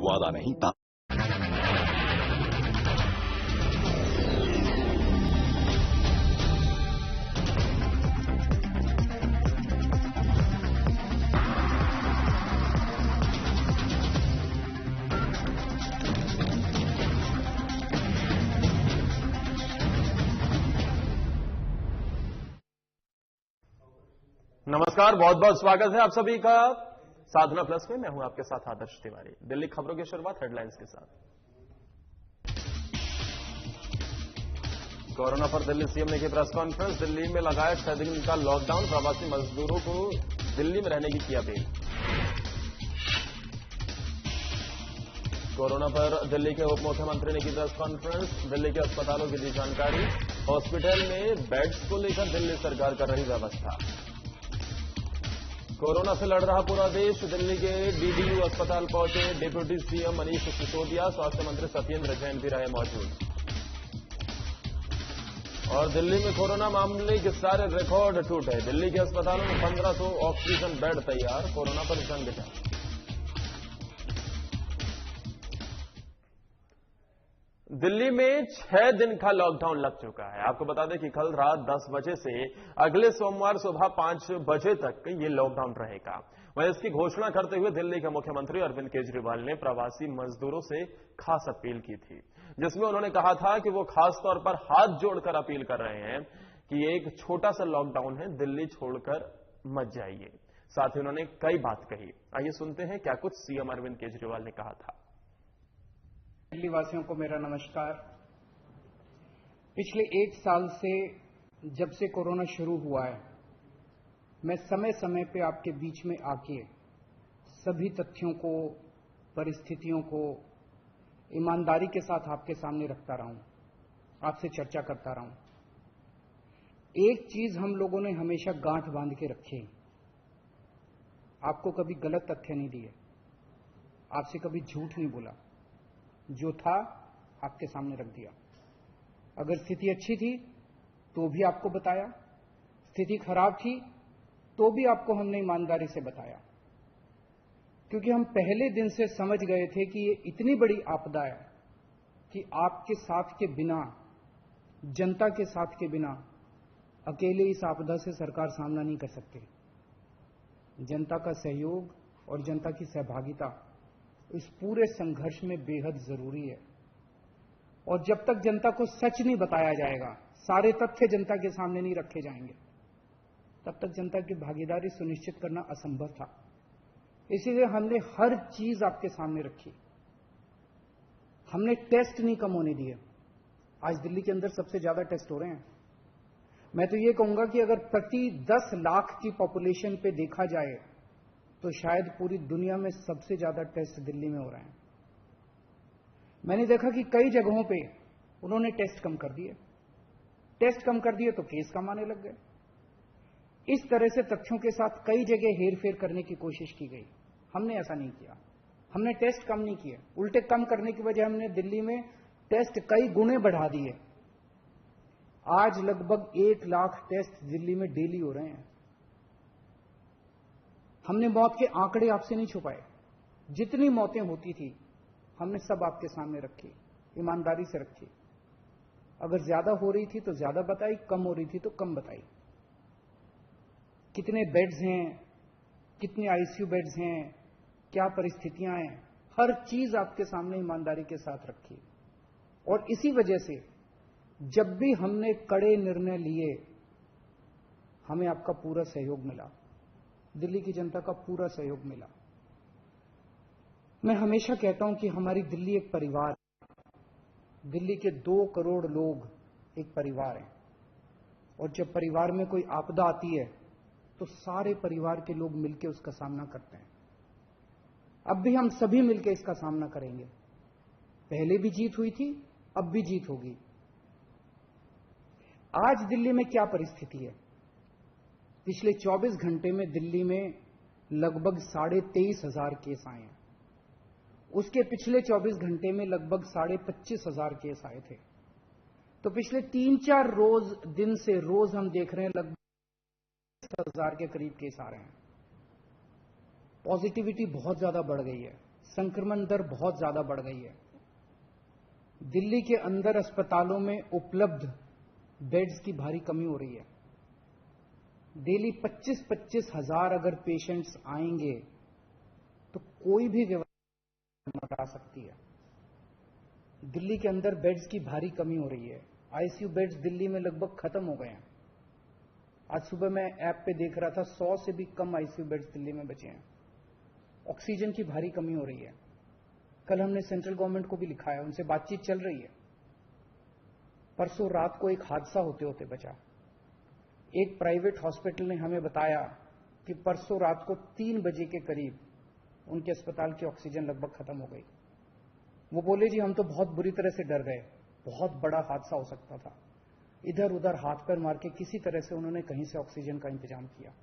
वादा नहीं था। नमस्कार, बहुत बहुत स्वागत है आप सभी का साधना प्लस में। मैं हूं आपके साथ आदर्श तिवारी। दिल्ली खबरों की शुरुआत हेडलाइंस के साथ। कोरोना पर दिल्ली सीएम ने की प्रेस कॉन्फ्रेंस। दिल्ली में लगाया 6 दिन का लॉकडाउन, प्रवासी मजदूरों को दिल्ली में रहने की किया अपील। कोरोना पर दिल्ली के उप मुख्यमंत्री ने की प्रेस कॉन्फ्रेंस। दिल्ली के अस्पतालों की दी जानकारी। हॉस्पिटल में बेड्स को लेकर दिल्ली सरकार कर रही व्यवस्था। कोरोना से लड़ रहा पूरा देश। दिल्ली के डीडीयू अस्पताल पहुंचे डिप्टी सीएम मनीष सिसोदिया, स्वास्थ्य मंत्री सत्येंद्र जैन भी रहे मौजूद। और दिल्ली में कोरोना मामले के सारे रिकॉर्ड टूटे। दिल्ली के अस्पतालों में 1500 ऑक्सीजन बेड तैयार। कोरोना पर जंग जारी। दिल्ली में 6 दिन का लॉकडाउन लग चुका है। आपको बता दें कि कल रात 10 बजे से अगले सोमवार सुबह 5 बजे तक ये लॉकडाउन रहेगा। वहीं इसकी घोषणा करते हुए दिल्ली के मुख्यमंत्री अरविंद केजरीवाल ने प्रवासी मजदूरों से खास अपील की थी, जिसमें उन्होंने कहा था कि वो खास तौर पर हाथ जोड़कर अपील कर रहे हैं कि एक छोटा सा लॉकडाउन है, दिल्ली छोड़कर मत जाइए। साथ ही उन्होंने कई बात कही। आइए सुनते हैं क्या कुछ सीएम अरविंद केजरीवाल ने कहा था। दिल्ली वासियों को मेरा नमस्कार। पिछले 1 साल से जब से कोरोना शुरू हुआ है, मैं समय समय पे आपके बीच में आके सभी तथ्यों को, परिस्थितियों को ईमानदारी के साथ आपके सामने रखता रहा हूं, आपसे चर्चा करता रहा हूं। एक चीज हम लोगों ने हमेशा गांठ बांध के रखी, आपको कभी गलत तथ्य नहीं दिए, आपसे कभी झूठ नहीं बोला, जो था आपके सामने रख दिया। अगर स्थिति अच्छी थी तो भी आपको बताया, स्थिति खराब थी तो भी आपको हमने ईमानदारी से बताया, क्योंकि हम पहले दिन से समझ गए थे कि ये इतनी बड़ी आपदा है कि आपके साथ के बिना, जनता के साथ के बिना अकेले इस आपदा से सरकार सामना नहीं कर सकती। जनता का सहयोग और जनता की सहभागिता इस पूरे संघर्ष में बेहद जरूरी है। और जब तक जनता को सच नहीं बताया जाएगा, सारे तथ्य जनता के सामने नहीं रखे जाएंगे, तब तक जनता की भागीदारी सुनिश्चित करना असंभव था। इसीलिए हमने हर चीज आपके सामने रखी। हमने टेस्ट नहीं कम होने दिए। आज दिल्ली के अंदर सबसे ज्यादा टेस्ट हो रहे हैं। मैं तो ये कहूंगा कि अगर प्रति 10 लाख की पॉपुलेशन पे देखा जाए तो शायद पूरी दुनिया में सबसे ज्यादा टेस्ट दिल्ली में हो रहे हैं। मैंने देखा कि कई जगहों पे उन्होंने टेस्ट कम कर दिए। टेस्ट कम कर दिए तो केस कम आने लग गए। इस तरह से तथ्यों के साथ कई जगह हेरफेर करने की कोशिश की गई। हमने ऐसा नहीं किया। हमने टेस्ट कम नहीं किए, उल्टे कम करने की वजह हमने दिल्ली में टेस्ट कई गुने बढ़ा दिए। आज लगभग 1 लाख टेस्ट दिल्ली में डेली हो रहे हैं। हमने मौत के आंकड़े आपसे नहीं छुपाए। जितनी मौतें होती थी हमने सब आपके सामने रखी, ईमानदारी से रखी। अगर ज्यादा हो रही थी तो ज्यादा बताई, कम हो रही थी तो कम बताई। कितने बेड्स हैं, कितने आईसीयू बेड्स हैं, क्या परिस्थितियां हैं, हर चीज आपके सामने ईमानदारी के साथ रखी। और इसी वजह से जब भी हमने कड़े निर्णय लिए, हमें आपका पूरा सहयोग मिला, दिल्ली की जनता का पूरा सहयोग मिला। मैं हमेशा कहता हूं कि हमारी दिल्ली एक परिवार है। दिल्ली के 2 करोड़ लोग एक परिवार हैं। और जब परिवार में कोई आपदा आती है तो सारे परिवार के लोग मिलकर उसका सामना करते हैं। अब भी हम सभी मिलकर इसका सामना करेंगे। पहले भी जीत हुई थी, अब भी जीत होगी। आज दिल्ली में क्या परिस्थिति है? पिछले 24 घंटे में दिल्ली में लगभग 23,500 केस आए हैं। उसके पिछले 24 घंटे में लगभग 25,500 केस आए थे। तो पिछले 3-4 दिन से रोज हम देख रहे हैं लगभग 10,000 के करीब केस आ रहे हैं। पॉजिटिविटी बहुत ज्यादा बढ़ गई है। संक्रमण दर बहुत ज्यादा बढ़ गई है। दिल्ली के अंदर अस्पतालों में उपलब्ध बेड्स की भारी कमी हो रही है। डेली 25-25 हजार अगर पेशेंट्स आएंगे तो कोई भी व्यवस्था मचा सकती है। दिल्ली के अंदर बेड्स की भारी कमी हो रही है। आईसीयू बेड्स दिल्ली में लगभग खत्म हो गए हैं। आज सुबह मैं ऐप पे देख रहा था 100 से भी कम आईसीयू बेड्स दिल्ली में बचे हैं। ऑक्सीजन की भारी कमी हो रही है। कल हमने सेंट्रल गवर्नमेंट को भी लिखा है, उनसे बातचीत चल रही है। परसों रात को एक हादसा होते होते बचा। एक प्राइवेट हॉस्पिटल ने हमें बताया कि परसों रात को 3 बजे के करीब उनके अस्पताल की ऑक्सीजन लगभग खत्म हो गई। वो बोले जी हम तो बहुत बुरी तरह से डर गए, बहुत बड़ा हादसा हो सकता था। इधर उधर हाथ पैर मार के किसी तरह से उन्होंने कहीं से ऑक्सीजन का इंतजाम किया।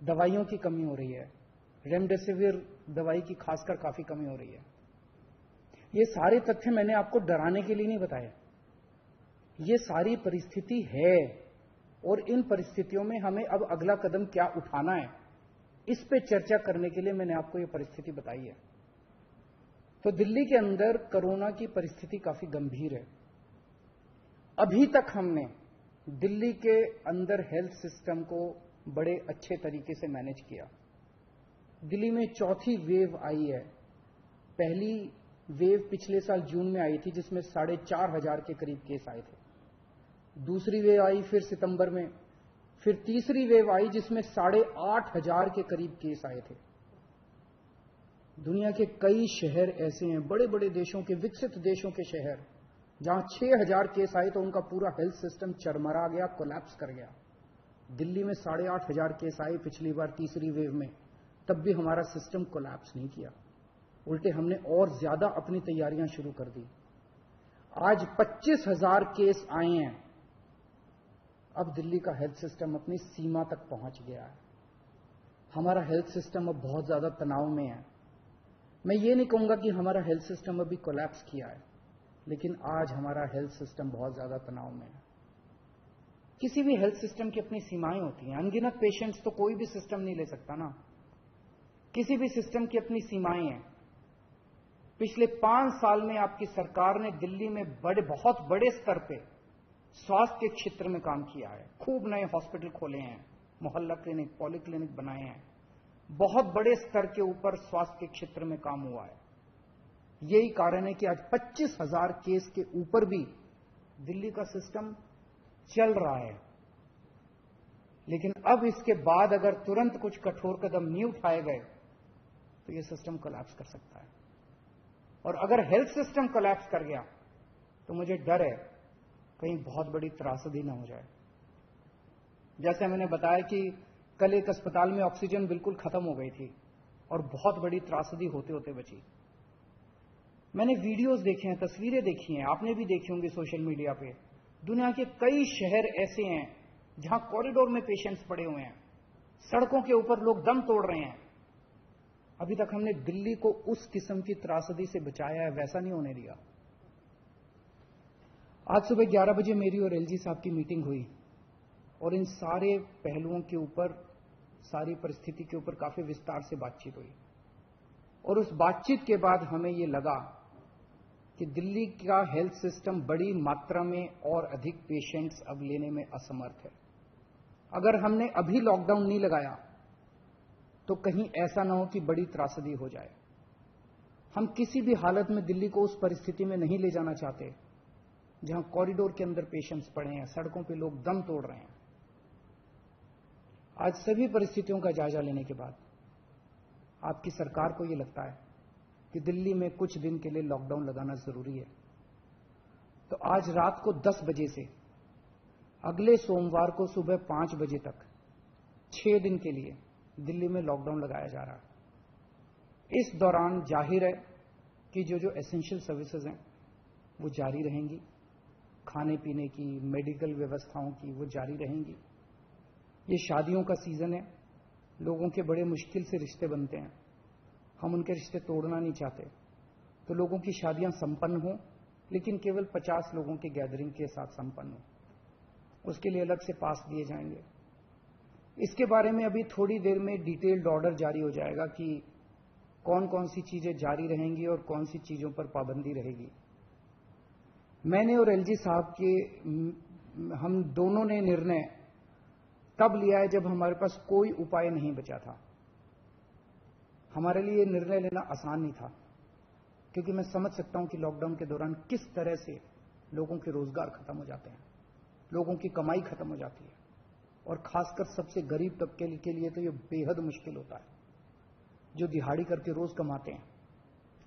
दवाइयों की कमी हो रही है। रेमडेसिविर दवाई की खासकर काफी कमी हो रही है। ये सारे तथ्य मैंने आपको डराने के लिए नहीं बताए। ये सारी परिस्थिति है और इन परिस्थितियों में हमें अब अगला कदम क्या उठाना है, इस पे चर्चा करने के लिए मैंने आपको ये परिस्थिति बताई है। तो दिल्ली के अंदर कोरोना की परिस्थिति काफी गंभीर है। अभी तक हमने दिल्ली के अंदर हेल्थ सिस्टम को बड़े अच्छे तरीके से मैनेज किया। दिल्ली में चौथी वेव आई है। पहली वेव पिछले साल जून में आई थी जिसमें 4,500 के करीब केस आए थे। दूसरी वेव आई फिर सितंबर में। फिर तीसरी वेव आई जिसमें 8,500 के करीब केस आए थे। दुनिया के कई शहर ऐसे हैं, बड़े बड़े देशों के, विकसित देशों के शहर, जहां 6,000 केस आए तो उनका पूरा हेल्थ सिस्टम चरमरा गया, कोलैप्स कर गया। दिल्ली में 8,500 केस आए पिछली बार तीसरी वेव में, तब भी हमारा सिस्टम कोलैप्स नहीं किया। उल्टे हमने और ज्यादा अपनी तैयारियां शुरू कर दी। आज 25,000 केस आए हैं। अब दिल्ली का हेल्थ सिस्टम अपनी सीमा तक पहुंच गया है। हमारा हेल्थ सिस्टम अब बहुत ज्यादा तनाव में है। मैं ये नहीं कहूंगा कि हमारा हेल्थ सिस्टम अभी कोलैप्स किया है, लेकिन आज हमारा हेल्थ सिस्टम बहुत ज्यादा तनाव में है। किसी भी हेल्थ सिस्टम की अपनी सीमाएं होती हैं। अनगिनत पेशेंट्स तो कोई भी सिस्टम नहीं ले सकता ना। किसी भी सिस्टम की अपनी सीमाएं हैं। पिछले 5 साल में आपकी सरकार ने दिल्ली में बहुत बड़े स्तर पे स्वास्थ्य के क्षेत्र में काम किया है। खूब नए हॉस्पिटल खोले हैं, मोहल्ला क्लिनिक, पॉलीक्लिनिक बनाए हैं। बहुत बड़े स्तर के ऊपर स्वास्थ्य के क्षेत्र में काम हुआ है। यही कारण है कि आज 25,000 केस के ऊपर भी दिल्ली का सिस्टम चल रहा है। लेकिन अब इसके बाद अगर तुरंत कुछ कठोर कदम नहीं उठाए गए तो यह सिस्टम कोलैप्स कर सकता है। और अगर हेल्थ सिस्टम कोलैप्स कर गया तो मुझे डर है कहीं बहुत बड़ी त्रासदी ना हो जाए। जैसे मैंने बताया कि कल एक अस्पताल में ऑक्सीजन बिल्कुल खत्म हो गई थी और बहुत बड़ी त्रासदी होते होते बची। मैंने वीडियोस देखे हैं, तस्वीरें देखी हैं, आपने भी देखी होंगी सोशल मीडिया पे। दुनिया के कई शहर ऐसे हैं जहां कॉरिडोर में पेशेंट्स पड़े हुए हैं, सड़कों के ऊपर लोग दम तोड़ रहे हैं। अभी तक हमने दिल्ली को उस किस्म की त्रासदी से बचाया है, वैसा नहीं होने दिया। आज सुबह 11 बजे मेरी और एलजी साहब की मीटिंग हुई और इन सारे पहलुओं के ऊपर, सारी परिस्थिति के ऊपर काफी विस्तार से बातचीत हुई। और उस बातचीत के बाद हमें ये लगा कि दिल्ली का हेल्थ सिस्टम बड़ी मात्रा में और अधिक पेशेंट्स अब लेने में असमर्थ है। अगर हमने अभी लॉकडाउन नहीं लगाया तो कहीं ऐसा ना हो कि बड़ी त्रासदी हो जाए। हम किसी भी हालत में दिल्ली को उस परिस्थिति में नहीं ले जाना चाहते जहां कॉरिडोर के अंदर पेशेंट्स पड़े हैं, सड़कों पे लोग दम तोड़ रहे हैं। आज सभी परिस्थितियों का जायजा लेने के बाद आपकी सरकार को यह लगता है कि दिल्ली में कुछ दिन के लिए लॉकडाउन लगाना जरूरी है। तो आज रात को 10 बजे से अगले सोमवार को सुबह 5 बजे तक 6 दिन के लिए दिल्ली में लॉकडाउन लगाया जा रहा है। इस दौरान जाहिर है कि जो एसेंशियल सर्विसेज हैं वो जारी रहेंगी, खाने पीने की, मेडिकल व्यवस्थाओं की वो जारी रहेंगी। ये शादियों का सीजन है, लोगों के बड़े मुश्किल से रिश्ते बनते हैं, हम उनके रिश्ते तोड़ना नहीं चाहते। तो लोगों की शादियां संपन्न हों, लेकिन केवल 50 लोगों के गैदरिंग के साथ संपन्न हो। उसके लिए अलग से पास दिए जाएंगे। इसके बारे में अभी थोड़ी देर में डिटेल्ड ऑर्डर जारी हो जाएगा कि कौन कौन सी चीजें जारी रहेंगी और कौन सी चीजों पर पाबंदी रहेगी। मैंने और एलजी साहब के हम दोनों ने निर्णय तब लिया है जब हमारे पास कोई उपाय नहीं बचा था। हमारे लिए निर्णय लेना आसान नहीं था, क्योंकि मैं समझ सकता हूं कि लॉकडाउन के दौरान किस तरह से लोगों के रोजगार खत्म हो जाते हैं, लोगों की कमाई खत्म हो जाती है, और खासकर सबसे गरीब तबके के लिए तो यह बेहद मुश्किल होता है। जो दिहाड़ी करके रोज कमाते हैं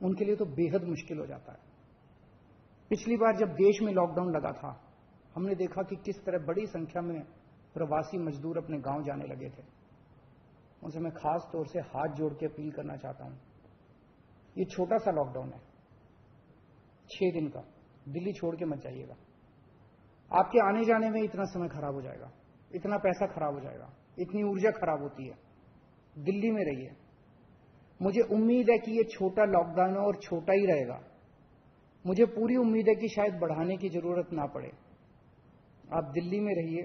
उनके लिए तो बेहद मुश्किल हो जाता है। पिछली बार जब देश में लॉकडाउन लगा था, हमने देखा कि किस तरह बड़ी संख्या में प्रवासी मजदूर अपने गांव जाने लगे थे। उनसे मैं खास तौर से हाथ जोड़ के अपील करना चाहता हूं, ये छोटा सा लॉकडाउन है, 6 दिन का, दिल्ली छोड़ के मत जाइएगा। आपके आने जाने में इतना समय खराब हो जाएगा, इतना पैसा खराब हो जाएगा, इतनी ऊर्जा खराब होती है। दिल्ली में रहिए। मुझे उम्मीद है कि ये छोटा लॉकडाउन है और छोटा ही रहेगा। मुझे पूरी उम्मीद है कि शायद बढ़ाने की जरूरत ना पड़े। आप दिल्ली में रहिए।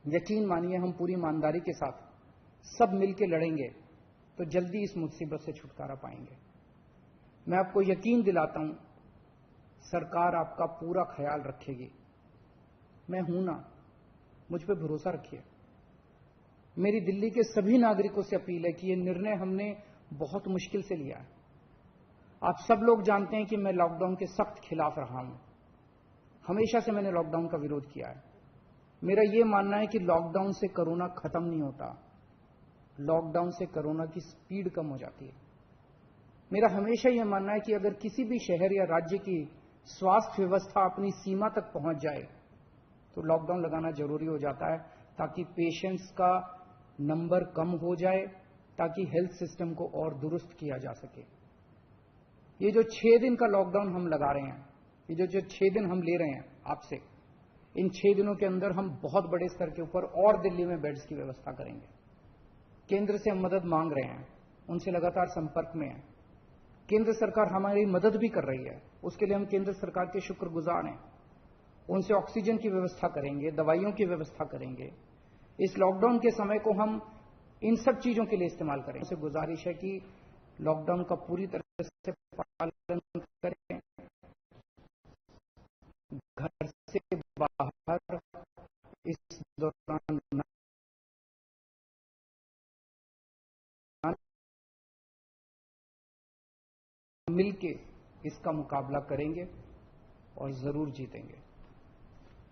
यकीन मानिए, हम पूरी ईमानदारी के साथ सब मिलकर लड़ेंगे तो जल्दी इस मुसीबत से छुटकारा पाएंगे। मैं आपको यकीन दिलाता हूं, सरकार आपका पूरा ख्याल रखेगी। मैं हूं ना, मुझ पर भरोसा रखिए। मेरी दिल्ली के सभी नागरिकों से अपील है कि यह निर्णय हमने बहुत मुश्किल से लिया है। आप सब लोग जानते हैं कि मैं लॉकडाउन के सख्त खिलाफ रहा हूं। हमेशा से मैंने लॉकडाउन का विरोध किया है। मेरा यह मानना है कि लॉकडाउन से कोरोना खत्म नहीं होता, लॉकडाउन से कोरोना की स्पीड कम हो जाती है। मेरा हमेशा यह मानना है कि अगर किसी भी शहर या राज्य की स्वास्थ्य व्यवस्था अपनी सीमा तक पहुंच जाए तो लॉकडाउन लगाना जरूरी हो जाता है, ताकि पेशेंट्स का नंबर कम हो जाए, ताकि हेल्थ सिस्टम को और दुरुस्त किया जा सके। ये जो 6 दिन का लॉकडाउन हम लगा रहे हैं, ये जो 6 दिन हम ले रहे हैं आपसे, इन 6 दिनों के अंदर हम बहुत बड़े स्तर के ऊपर और दिल्ली में बेड्स की व्यवस्था करेंगे। केंद्र से हम मदद मांग रहे हैं, उनसे लगातार संपर्क में हैं। केंद्र सरकार हमारी मदद भी कर रही है, उसके लिए हम केंद्र सरकार के शुक्रगुजार हैं। उनसे ऑक्सीजन की व्यवस्था करेंगे, दवाइयों की व्यवस्था करेंगे। इस लॉकडाउन के समय को हम इन सब चीजों के लिए इस्तेमाल करें। उनसे गुजारिश है कि लॉकडाउन का पूरी तरह से पालन करें, घर से बाहर इस दौरान मिलके इसका मुकाबला करेंगे और जरूर जीतेंगे।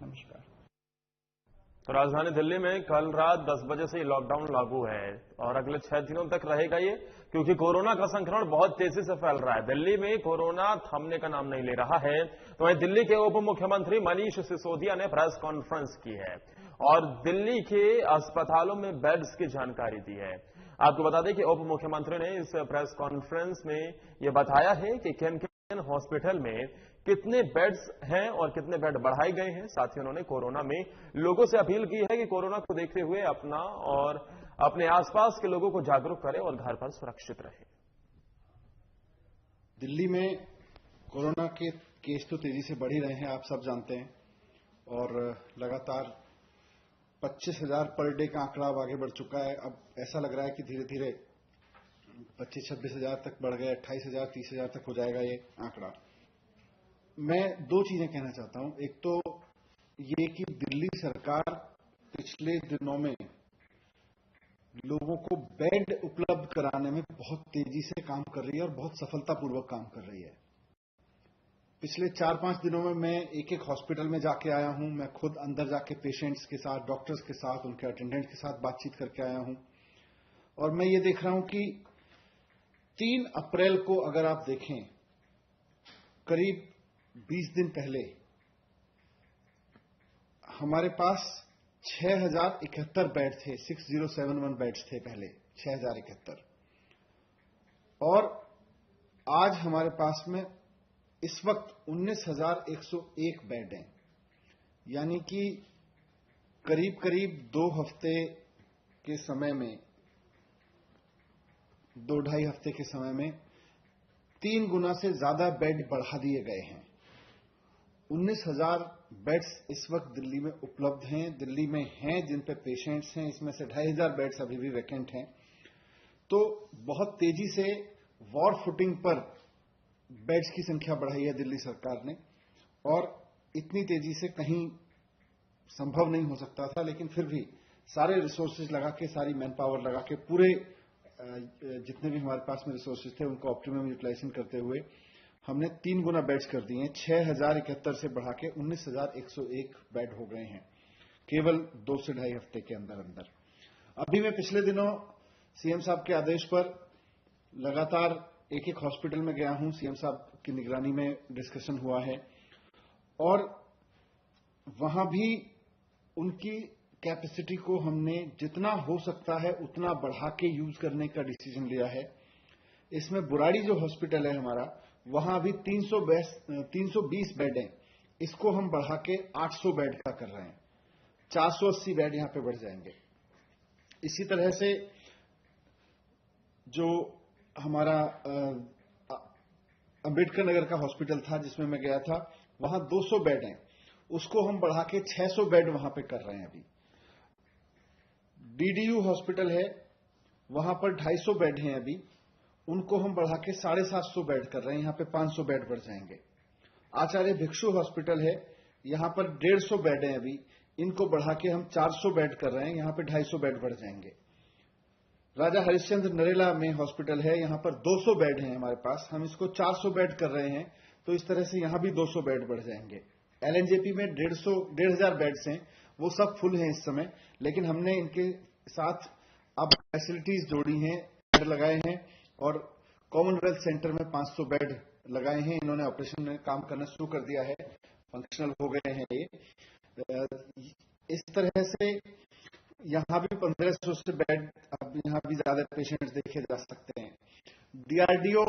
नमस्कार। तो राजधानी दिल्ली में कल रात 10 बजे से लॉकडाउन लागू है और अगले 6 दिनों तक रहेगा ये, क्योंकि कोरोना का संक्रमण बहुत तेजी से फैल रहा है। दिल्ली में कोरोना थमने का नाम नहीं ले रहा है। तो वहीं दिल्ली के उप मुख्यमंत्री मनीष सिसोदिया ने प्रेस कॉन्फ्रेंस की है और दिल्ली के अस्पतालों में बेड्स की जानकारी दी है। आपको बता दें कि उप मुख्यमंत्री ने इस प्रेस कॉन्फ्रेंस में यह बताया है कि किन किन हॉस्पिटल में कितने बेड्स हैं और कितने बेड बढ़ाए गए हैं। साथ ही उन्होंने कोरोना में लोगों से अपील की है कि कोरोना को देखते हुए अपना और अपने आसपास के लोगों को जागरूक करें और घर पर सुरक्षित रहें। दिल्ली में कोरोना के केस तो तेजी से बढ़ ही रहे हैं, आप सब जानते हैं, और लगातार 25,000 पर डे का आंकड़ा अब आगे बढ़ चुका है। अब ऐसा लग रहा है कि धीरे धीरे 25-26 हजार तक बढ़ गया, 28,000 30,000 तक हो जाएगा ये आंकड़ा। मैं 2 चीजें कहना चाहता हूं। एक तो ये कि दिल्ली सरकार पिछले दिनों में लोगों को बेड उपलब्ध कराने में बहुत तेजी से काम कर रही है और बहुत सफलतापूर्वक काम कर रही है। पिछले 4-5 दिनों में मैं एक एक हॉस्पिटल में जाके आया हूं। मैं खुद अंदर जाके पेशेंट्स के साथ, डॉक्टर्स के साथ, उनके अटेंडेंट के साथ बातचीत करके आया हूं और मैं ये देख रहा हूं कि 3 अप्रैल को अगर आप देखें, करीब 20 दिन पहले हमारे पास 6,071 बेड थे, 6071 बेड्स थे पहले, 6,071, और आज हमारे पास में इस वक्त 19,101 बेड हैं। यानी कि करीब करीब 2 हफ्ते के समय में, 2-2.5 हफ्ते के समय में 3 गुना से ज्यादा बेड बढ़ा दिए गए हैं। 19,000 बेड्स इस वक्त दिल्ली में उपलब्ध हैं, दिल्ली में हैं, जिन पे पेशेंट्स हैं। इसमें से 2,500 बेड्स अभी भी वैकेंट हैं। तो बहुत तेजी से वॉर फुटिंग पर बेड्स की संख्या बढ़ाई है दिल्ली सरकार ने, और इतनी तेजी से कहीं संभव नहीं हो सकता था, लेकिन फिर भी सारे रिसोर्सेज लगा के, सारी मैन पावर लगा के, पूरे जितने भी हमारे पास में रिसोर्सेज थे उनको ऑप्टिमम यूटिलाइजेशन करते हुए हमने 3 गुना बेड्स कर दिए हैं। 6071 से बढ़ा के 19,101 बेड हो गए हैं केवल 2 से ढाई हफ्ते के अंदर अंदर। अभी मैं पिछले दिनों सीएम साहब के आदेश पर लगातार एक एक हॉस्पिटल में गया हूं, सीएम साहब की निगरानी में डिस्कशन हुआ है, और वहां भी उनकी कैपेसिटी को हमने जितना हो सकता है उतना बढ़ा के यूज करने का डिसीजन लिया है। इसमें बुराड़ी जो हॉस्पिटल है हमारा, वहां अभी 320 बेड हैं, इसको हम बढ़ा के 800 बेड का कर रहे हैं। 480 बेड यहां पे बढ़ जाएंगे। इसी तरह से जो हमारा अंबेडकर नगर का हॉस्पिटल था जिसमें मैं गया था, वहां 200 बेड हैं, उसको हम बढ़ा के 600 बेड वहां पे कर रहे हैं अभी। डीडीयू हॉस्पिटल है, वहां पर 250 बेड हैं अभी, उनको हम बढ़ा के 750 बेड कर रहे हैं, यहां पे 500 बेड बढ़ जाएंगे। आचार्य भिक्षु हॉस्पिटल है, यहां पर 150 बेड हैं अभी, इनको बढ़ा के हम 400 बेड कर रहे हैं, यहां पे 250 बेड बढ़ जाएंगे। राजा हरिश्चंद्र नरेला में हॉस्पिटल है, यहां पर 200 बेड हैं हमारे पास, हम इसको 400 बेड कर रहे हैं, तो इस तरह से यहां भी 200 बेड बढ़ जाएंगे। एलएनजेपी में 1,500 बेड्स हैं, वो सब फुल हैं इस समय, लेकिन हमने इनके साथ अब फैसिलिटीज जोड़ी हैं, बेड लगाए हैं, और कॉमनवेल्थ सेंटर में 500 बेड लगाए हैं। इन्होंने ऑपरेशन में काम करना शुरू कर दिया है, फंक्शनल हो गए हैं ये। इस तरह से यहां भी 1500 से बेड, अब यहां भी ज्यादा पेशेंट्स देखे जा सकते हैं। डीआरडीओ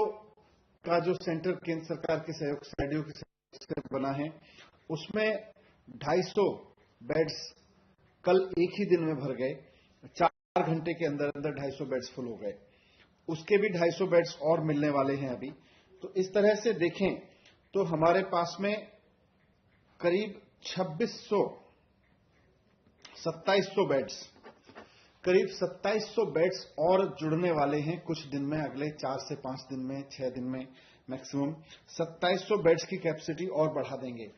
का जो सेंटर केंद्र सरकार के सहयोग से डीआरडीओ के सहयोग से बना है, उसमें 250 बेड्स कल एक ही दिन में भर गए, 4 घंटे के अंदर अंदर 250 बेड्स फुल हो गए। उसके भी 250 बेड्स और मिलने वाले हैं अभी। तो इस तरह से देखें तो हमारे पास में करीब 2700 बेड्स, करीब 2700 बेड्स और जुड़ने वाले हैं कुछ दिन में, अगले 4 से 5 दिन में, 6 दिन में मैक्सिमम 2700 बेड्स की कैपेसिटी और बढ़ा देंगे।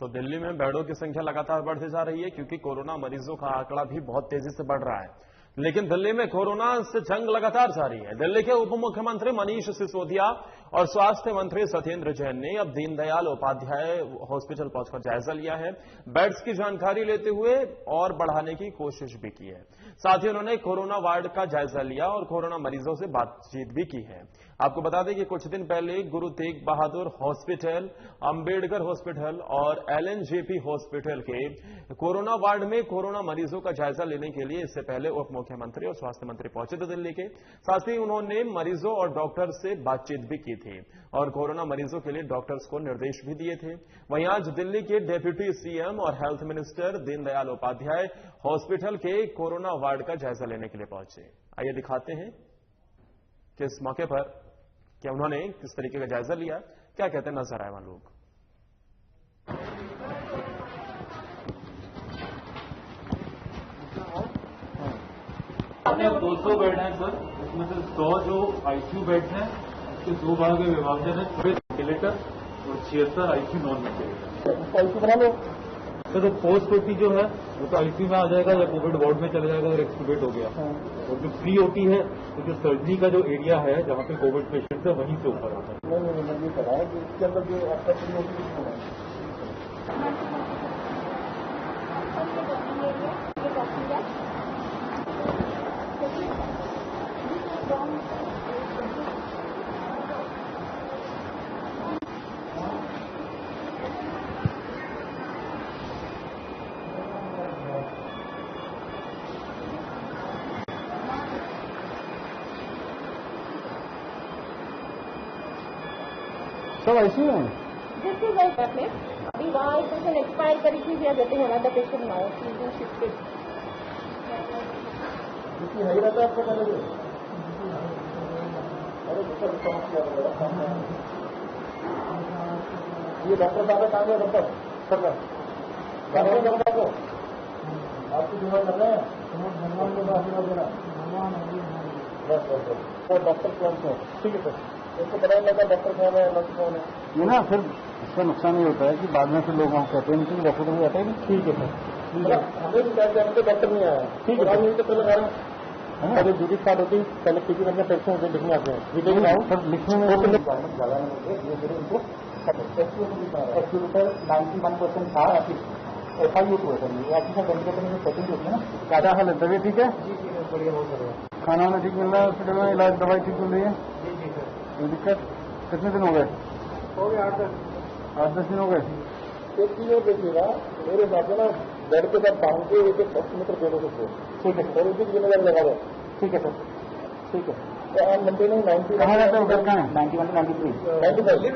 तो दिल्ली में बेडों की संख्या लगातार बढ़ती जा रही है, क्योंकि कोरोना मरीजों का आंकड़ा भी बहुत तेजी से बढ़ रहा है। लेकिन दिल्ली में कोरोना से जंग लगातार जारी है। दिल्ली के उप मुख्यमंत्री मनीष सिसोदिया और स्वास्थ्य मंत्री सत्येंद्र जैन ने अब दीनदयाल उपाध्याय हॉस्पिटल पहुंचकर जायजा लिया है, बेड्स की जानकारी लेते हुए और बढ़ाने की कोशिश भी की है। साथ ही उन्होंने कोरोना वार्ड का जायजा लिया और कोरोना मरीजों से बातचीत भी की है। आपको बता दें कि कुछ दिन पहले गुरु तेग बहादुर हॉस्पिटल, अंबेडकर हॉस्पिटल और एलएनजेपी हॉस्पिटल के कोरोना वार्ड में कोरोना मरीजों का जायजा लेने के लिए इससे पहले उप मुख्यमंत्री और स्वास्थ्य मंत्री पहुंचे थे दिल्ली के। साथ ही उन्होंने मरीजों और डॉक्टर से बातचीत भी की थी और कोरोना मरीजों के लिए डॉक्टर्स को निर्देश भी दिए थे। वहीं आज दिल्ली के डेप्यूटी सीएम और health minister Deendayal Upadhyay hospital के कोरोना वार्ड का जायजा लेने के लिए पहुंचे। आइए दिखाते हैं कि इस मौके पर क्या उन्होंने किस तरीके का जायजा लिया, क्या कहते हैं, नजर आए वहां लोग। अपने 200 बेड हैं सर, इसमें से 100 जो आईसीयू बेड्स हैं, उसके 2 भाग में विभाजन है, 6 वेंटिलेटर और 76 आईसीयू नॉन वेंटिलेटर। आईसीयू बना लो सर। तो पोस्ट ओटी जो है वो तो आईसीयू में आ जाएगा या कोविड वार्ड में चला जाएगा अगर एक्सटूबेट हो गया। और जो प्री ओटी है, तो जो सर्जरी का जो एरिया है जहां पे कोविड पेशेंट है वहीं से ऊपर आता है। नहीं करा है, इसके अंदर जो आपका प्री ओटी सब ऐसी है। This is like that place. अभी वहाँ एक पेशेंट एक्सपायर करी थी, या देते हैं another patient now. She is shifted. किसी है रहता है आपको पहले? अरे दूसरा रिस्पॉन्स किया ये डॉक्टर साहब कहाँ गए? डॉक्टर सर डॉक्टर को आपकी बीमार कर रहे हैं, भगवान को आशीर्वाद देना। और डॉक्टर कौन से? ठीक है सर, इसको पता नहीं लगा डॉक्टर कौन है डॉक्टर कौन है। ये ना फिर इसका नुकसान ये होता है कि बाद में फिर लोग वहाँ कहते हैं कि डॉक्टर तो आता है। ठीक है सर, हमें भी क्या जाने तो डॉक्टर नहीं आया। ठीक है, यही तो पहले लगा अरे ड्यूटी स्टार्ट होती है पहले टिकट अपने पैसे होते लिखने आते हैं। सर लिखने में ज़्यादा नहीं होते उनको एक्चुअली सर 91% था FIU को सर एक्चुअली वेंटिलेटर में सेटिंग होती है ना। ज़्यादा हाल है ठीक है जी जी सर बढ़िया बहुत बढ़िया। खाना वाना ठीक मिल रहा है हॉस्पिटल में, इलाज दवाई ठीक मिल रही है? जी जी सर। कोई दिक्कत? कितने दिन हो गए? हो गए 8-10 दिन हो गए। एक चीज़ और देखिएगा मेरे हिसाब से ना बेड के साथ बांध के एक ऑक्सीमीटर दे दो सबको। ठीक है सर, उसकी जिम्मेदारी लगा दो। ठीक है सर, ठीक है। तो आप मेंटेनिंग 90 कहाँ रहते हो? घर कहाँ है? 91 to 93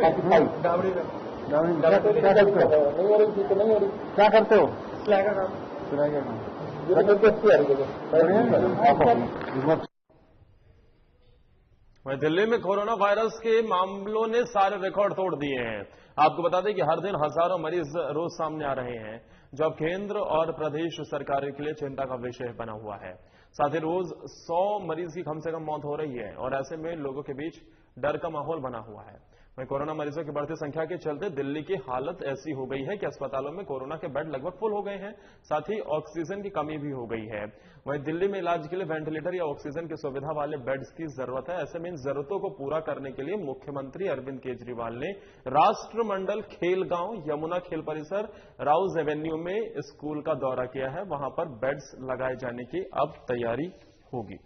95 डावड़ी क्या करते हो? नहीं हो रही तो नहीं हो रही। क्या करते हो? सिलाई का काम। सिलाई का काम वहीं दिल्ली में कोरोना वायरस के मामलों ने सारे रिकॉर्ड तोड़ दिए हैं। आपको बता दें कि हर दिन हजारों मरीज रोज सामने आ रहे हैं, जो अब केंद्र और प्रदेश सरकार के लिए चिंता का विषय बना हुआ है। साथ ही रोज 100 मरीज की कम से कम मौत हो रही है और ऐसे में लोगों के बीच डर का माहौल बना हुआ है। वहीं कोरोना मरीजों की बढ़ती संख्या के चलते दिल्ली की हालत ऐसी हो गई है कि अस्पतालों में कोरोना के बेड लगभग फुल हो गए हैं, साथ ही ऑक्सीजन की कमी भी हो गई है। वहीं दिल्ली में इलाज के लिए वेंटिलेटर या ऑक्सीजन की सुविधा वाले बेड्स की जरूरत है। ऐसे में इन जरूरतों को पूरा करने के लिए मुख्यमंत्री अरविंद केजरीवाल ने राष्ट्रमंडल खेलगांव, यमुना खेल परिसर, राउज एवेन्यू में स्कूल का दौरा किया है। वहां पर बेड्स लगाए जाने की अब तैयारी होगी।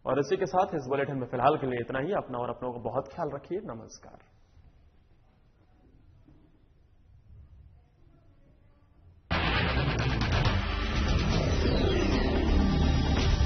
और इसी के साथ इस बुलेटिन में फिलहाल के लिए इतना ही। अपना और अपनों का बहुत ख्याल रखिए। नमस्कार।